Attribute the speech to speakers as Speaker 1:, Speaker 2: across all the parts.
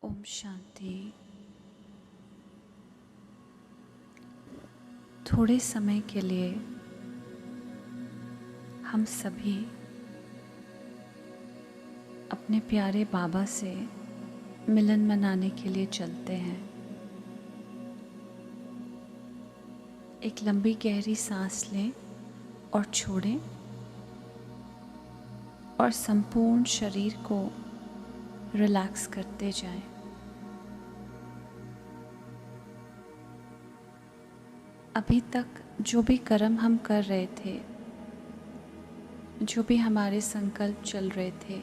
Speaker 1: ओम शांति। थोड़े समय के लिए हम सभी अपने प्यारे बाबा से मिलन मनाने के लिए चलते हैं। एक लंबी गहरी सांस लें और छोड़ें और संपूर्ण शरीर को रिलैक्स करते जाएं। अभी तक जो भी कर्म हम कर रहे थे, जो भी हमारे संकल्प चल रहे थे,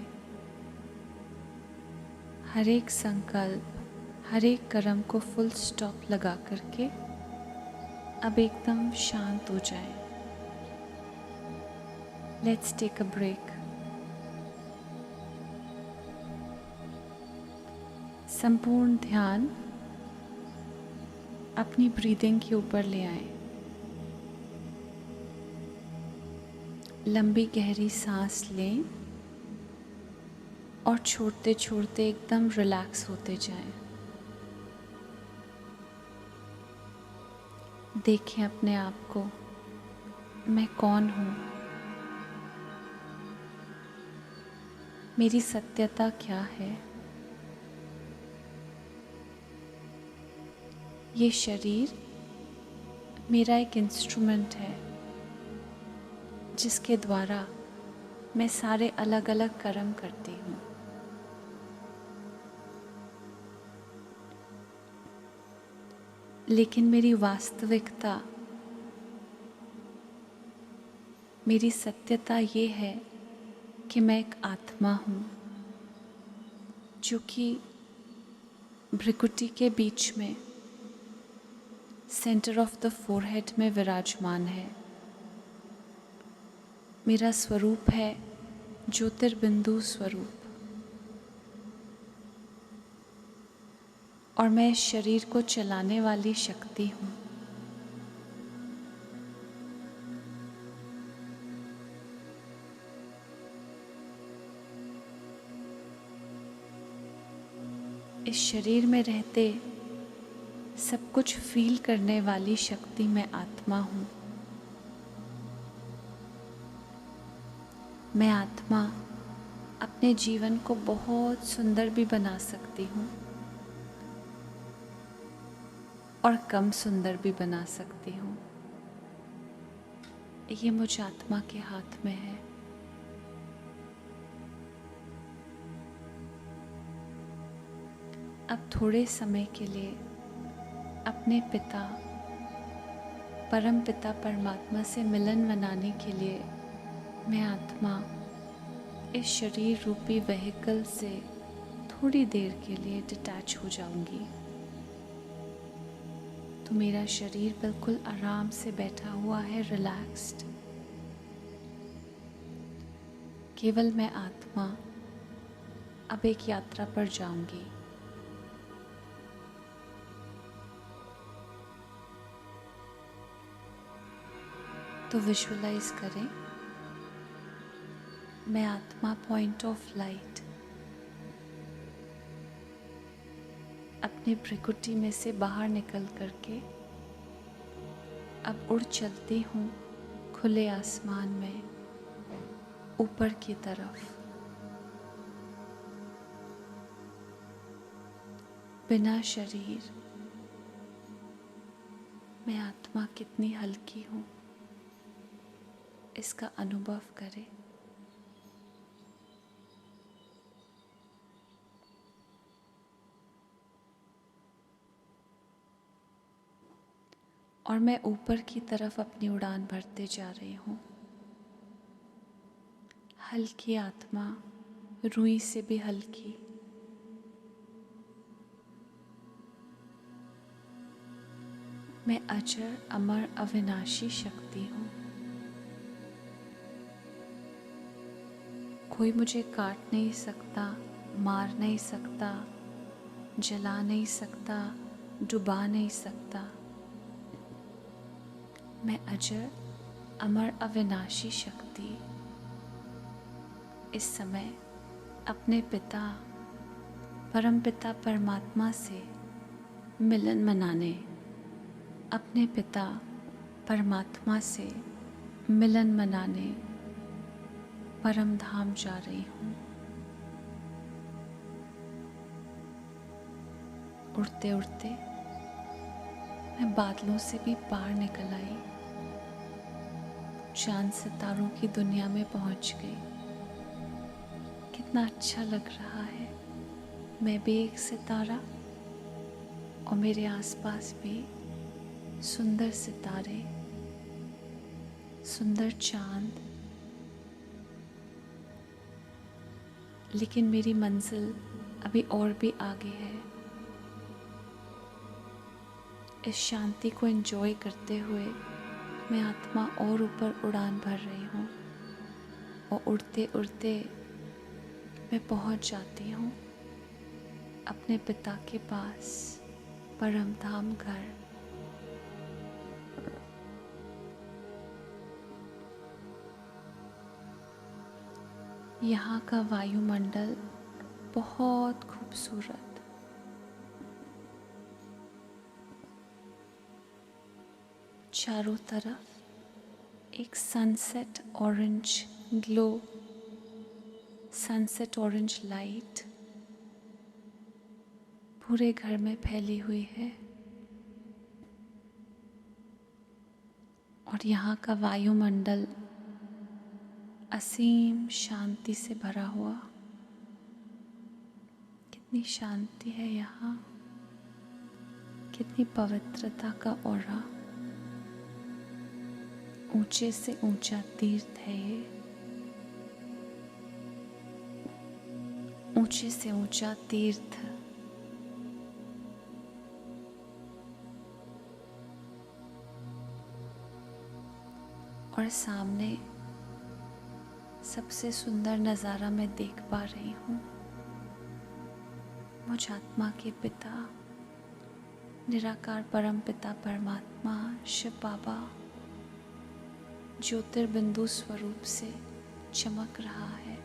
Speaker 1: हर एक संकल्प, हर एक कर्म को फुल स्टॉप लगा करके अब एकदम शांत हो जाएं। Let's take a break. संपूर्ण ध्यान अपनी ब्रीदिंग के ऊपर ले आए। लंबी गहरी सांस लें और छोड़ते छोड़ते एकदम रिलैक्स होते जाएं। देखें अपने आप को, मैं कौन हूँ, मेरी सत्यता क्या है। ये शरीर मेरा एक इंस्ट्रूमेंट है जिसके द्वारा मैं सारे अलग अलग कर्म करती हूँ। लेकिन मेरी वास्तविकता, मेरी सत्यता ये है कि मैं एक आत्मा हूँ जो कि भ्रिकुटी के बीच में सेंटर ऑफ द फोरहेड में विराजमान है। मेरा स्वरूप है ज्योतिर्बिंदु स्वरूप, और मैं इस शरीर को चलाने वाली शक्ति हूँ। इस शरीर में रहते सब कुछ फील करने वाली शक्ति मैं आत्मा हूँ। मैं आत्मा अपने जीवन को बहुत सुंदर भी बना सकती हूँ और कम सुंदर भी बना सकती हूँ। ये मुझ आत्मा के हाथ में है। अब थोड़े समय के लिए अपने पिता, परम पिता परमात्मा से मिलन मनाने के लिए मैं आत्मा इस शरीर रूपी व्हीकल से थोड़ी देर के लिए डिटैच हो जाऊंगी। तो मेरा शरीर बिल्कुल आराम से बैठा हुआ है, रिलैक्स्ड। केवल मैं आत्मा अब एक यात्रा पर जाऊंगी। तो विजुअलाइज करें, मैं आत्मा पॉइंट ऑफ लाइट अपनी भ्रिकुटी में से बाहर निकल करके अब उड़ चलती हूँ खुले आसमान में ऊपर की तरफ। बिना शरीर मैं आत्मा कितनी हल्की हूँ, इसका अनुभव करें। और मैं ऊपर की तरफ अपनी उड़ान भरते जा रही हूँ। हल्की आत्मा, रुई से भी हल्की। मैं अजर अमर अविनाशी शक्ति हूँ। कोई मुझे काट नहीं सकता, मार नहीं सकता, जला नहीं सकता, डुबा नहीं सकता। मैं अजर अमर अविनाशी शक्ति इस समय अपने पिता परमपिता परमात्मा से मिलन मनाने, अपने पिता परमात्मा से मिलन मनाने परम धाम जा रही हूँ। उड़ते उड़ते मैं बादलों से भी पार निकल आई, चांद सितारों की दुनिया में पहुंच गई। कितना अच्छा लग रहा है। मैं भी एक सितारा और मेरे आसपास भी सुंदर सितारे, सुंदर चांद। लेकिन मेरी मंजिल अभी और भी आगे है। इस शांति को एंजॉय करते हुए मैं आत्मा और ऊपर उड़ान भर रही हूँ और उड़ते उड़ते मैं पहुँच जाती हूँ अपने पिता के पास, परम धाम घर। यहाँ का वायुमंडल बहुत खूबसूरत, चारों तरफ एक sunset orange glow, sunset orange light पूरे घर में फैली हुई है। और यहाँ का वायुमंडल असीम शांति से भरा हुआ। कितनी शांति है यहाँ, कितनी पवित्रता का ऑरा। ऊंचे से ऊंचा तीर्थ है ये, ऊंचे से ऊंचा तीर्थ। और सामने सबसे सुंदर नज़ारा मैं देख पा रही हूँ। मुझ आत्मा के पिता, निराकार परम पिता परमात्मा शिव बाबा ज्योतिर्बिंदु स्वरूप से चमक रहा है,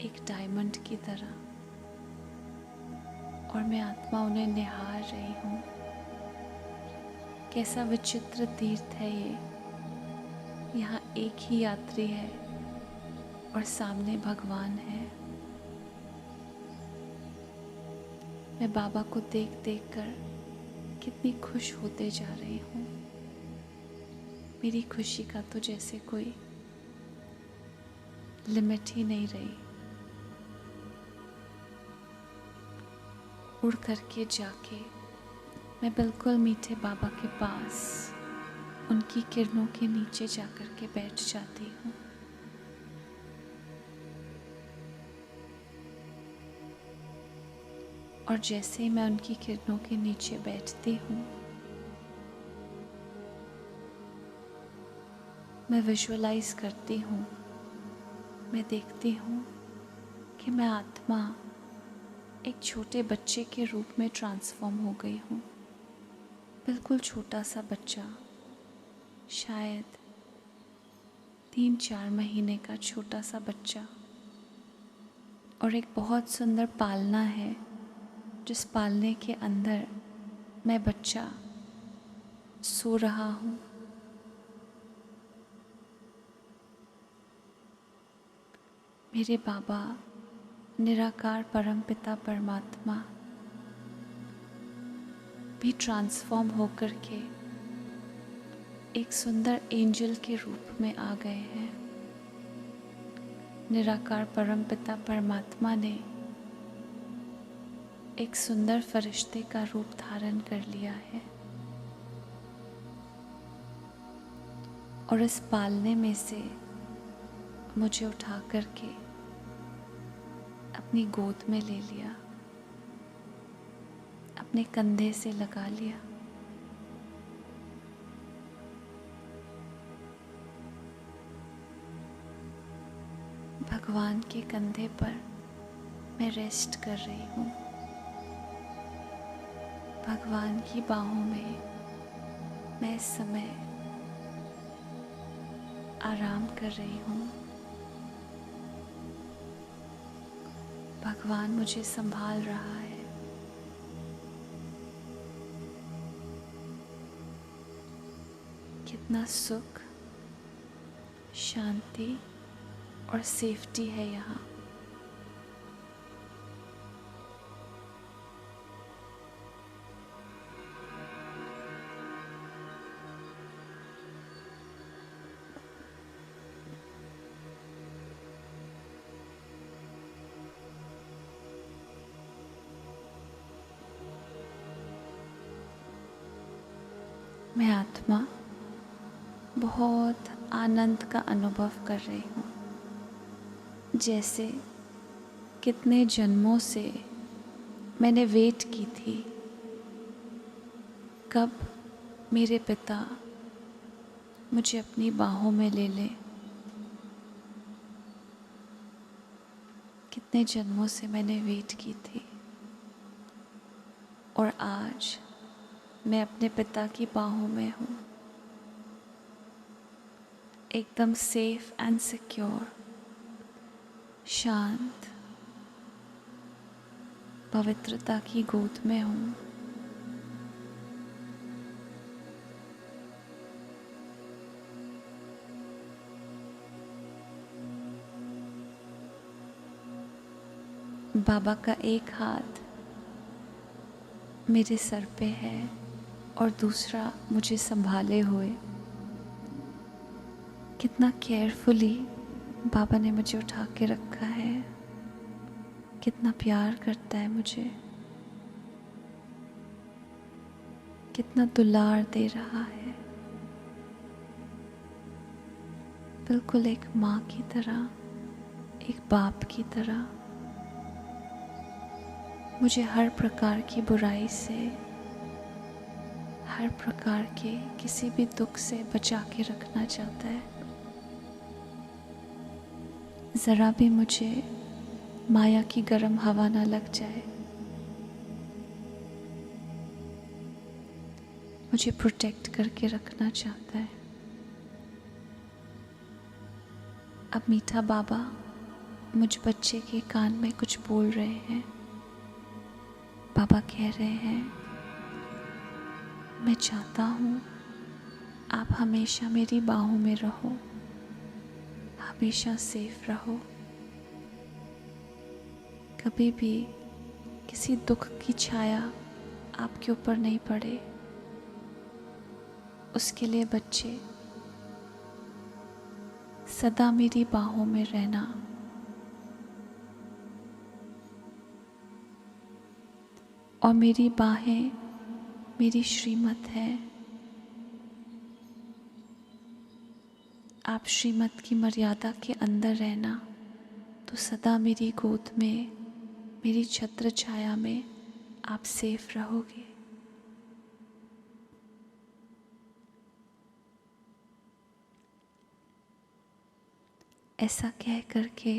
Speaker 1: एक डायमंड की तरह। और मैं आत्मा उन्हें निहार रही हूँ। कैसा विचित्र तीर्थ है ये। यहाँ एक ही यात्री है और सामने भगवान है। मैं बाबा को देख देख कर कितनी खुश होते जा रही हूँ। मेरी खुशी का तो जैसे कोई लिमिट ही नहीं रही। उड़ करके जाके मैं बिल्कुल मीठे बाबा के पास उनकी किरणों के नीचे जाकर के बैठ जाती हूँ। और जैसे ही मैं उनकी किरणों के नीचे बैठती हूँ, मैं विजुअलाइज करती हूँ, मैं देखती हूँ कि मैं आत्मा एक छोटे बच्चे के रूप में ट्रांसफॉर्म हो गई हूँ। बिल्कुल छोटा सा बच्चा, शायद 3-4 महीने का छोटा सा बच्चा। और एक बहुत सुंदर पालना है, जिस पालने के अंदर मैं बच्चा सो रहा हूँ। मेरे बाबा निराकार परम पिता परमात्मा भी ट्रांसफॉर्म होकर के एक सुंदर एंजल के रूप में आ गए हैं। निराकार परम पिता परमात्मा ने एक सुंदर फरिश्ते का रूप धारण कर लिया है और इस पालने में से मुझे उठा करके अपनी गोद में ले लिया, अपने कंधे से लगा लिया। भगवान के कंधे पर मैं रेस्ट कर रही हूँ। भगवान की बाहों में मैं इस समय आराम कर रही हूँ। भगवान मुझे संभाल रहा है। कितना सुख, शांति और सेफ्टी है यहाँ। मैं आत्मा बहुत आनंद का अनुभव कर रही हूँ, जैसे कितने जन्मों से मैंने वेट की थी कब मेरे पिता मुझे अपनी बाहों में ले लें। कितने जन्मों से मैंने वेट की थी और आज मैं अपने पिता की बाहों में हूँ, एकदम सेफ एंड सिक्योर, शांत, पवित्रता की गोद में हूँ। बाबा का एक हाथ मेरे सर पे है और दूसरा मुझे संभाले हुए। कितना केयरफुली बाबा ने मुझे उठा के रखा है, कितना प्यार करता है मुझे, कितना दुलार दे रहा है, बिल्कुल एक माँ की तरह, एक बाप की तरह। मुझे हर प्रकार की बुराई से, हर प्रकार के किसी भी दुख से बचा के रखना चाहता है। ज़रा भी मुझे माया की गर्म हवा ना लग जाए। मुझे प्रोटेक्ट करके रखना चाहता है। अब मीठा बाबा मुझ बच्चे के कान में कुछ बोल रहे हैं। बाबा कह रहे हैं, मैं चाहता हूँ आप हमेशा मेरी बाहों में रहो, हमेशा सेफ रहो, कभी भी किसी दुख की छाया आपके ऊपर नहीं पड़े। उसके लिए बच्चे सदा मेरी बाहों में रहना। और मेरी बाहें मेरी श्रीमत है। आप श्रीमत की मर्यादा के अंदर रहना तो सदा मेरी गोद में, मेरी छत्र छाया में आप सेफ रहोगे। ऐसा कह करके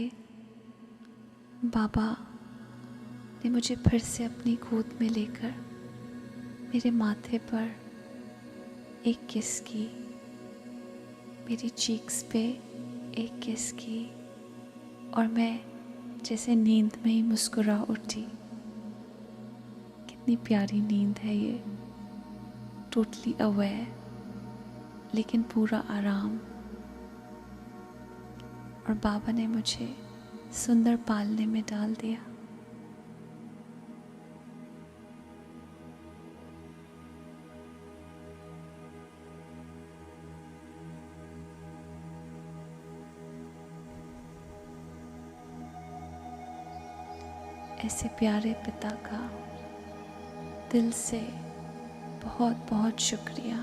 Speaker 1: बाबा ने मुझे फिर से अपनी गोद में लेकर मेरे माथे पर एक किस की, मेरी चीक्स पे एक किस की और मैं जैसे नींद में ही मुस्कुरा उठी। कितनी प्यारी नींद है ये, टोटली अवेयर लेकिन पूरा आराम। और बाबा ने मुझे सुंदर पालने में डाल दिया। ऐसे प्यारे पिता का दिल से बहुत बहुत शुक्रिया।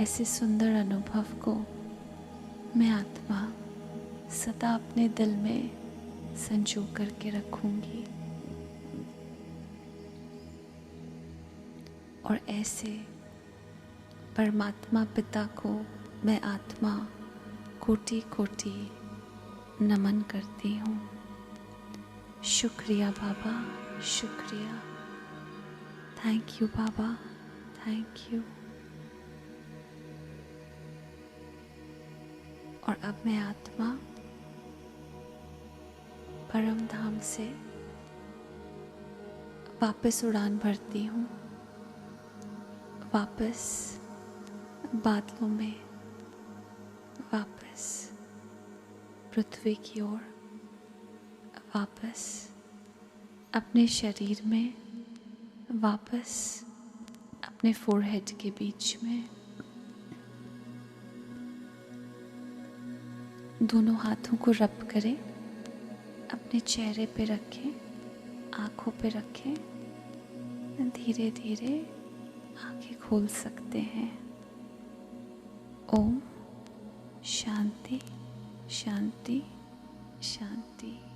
Speaker 1: ऐसे सुंदर अनुभव को मैं आत्मा सदा अपने दिल में संजो करके रखूंगी। और ऐसे परमात्मा पिता को मैं आत्मा कोटि कोटि नमन करती हूँ। शुक्रिया बाबा, शुक्रिया। Thank you Baba, thank you. और अब मैं आत्मा परम धाम से वापस उड़ान भरती हूँ, वापस बादलों में, वापस पृथ्वी की ओर, वापस अपने शरीर में, वापस अपने फोरहेड के बीच में। दोनों हाथों को रब करें, अपने चेहरे पे रखें, आँखों पे रखें। धीरे धीरे आँखें खोल सकते हैं। ओम शांति शांति शांति।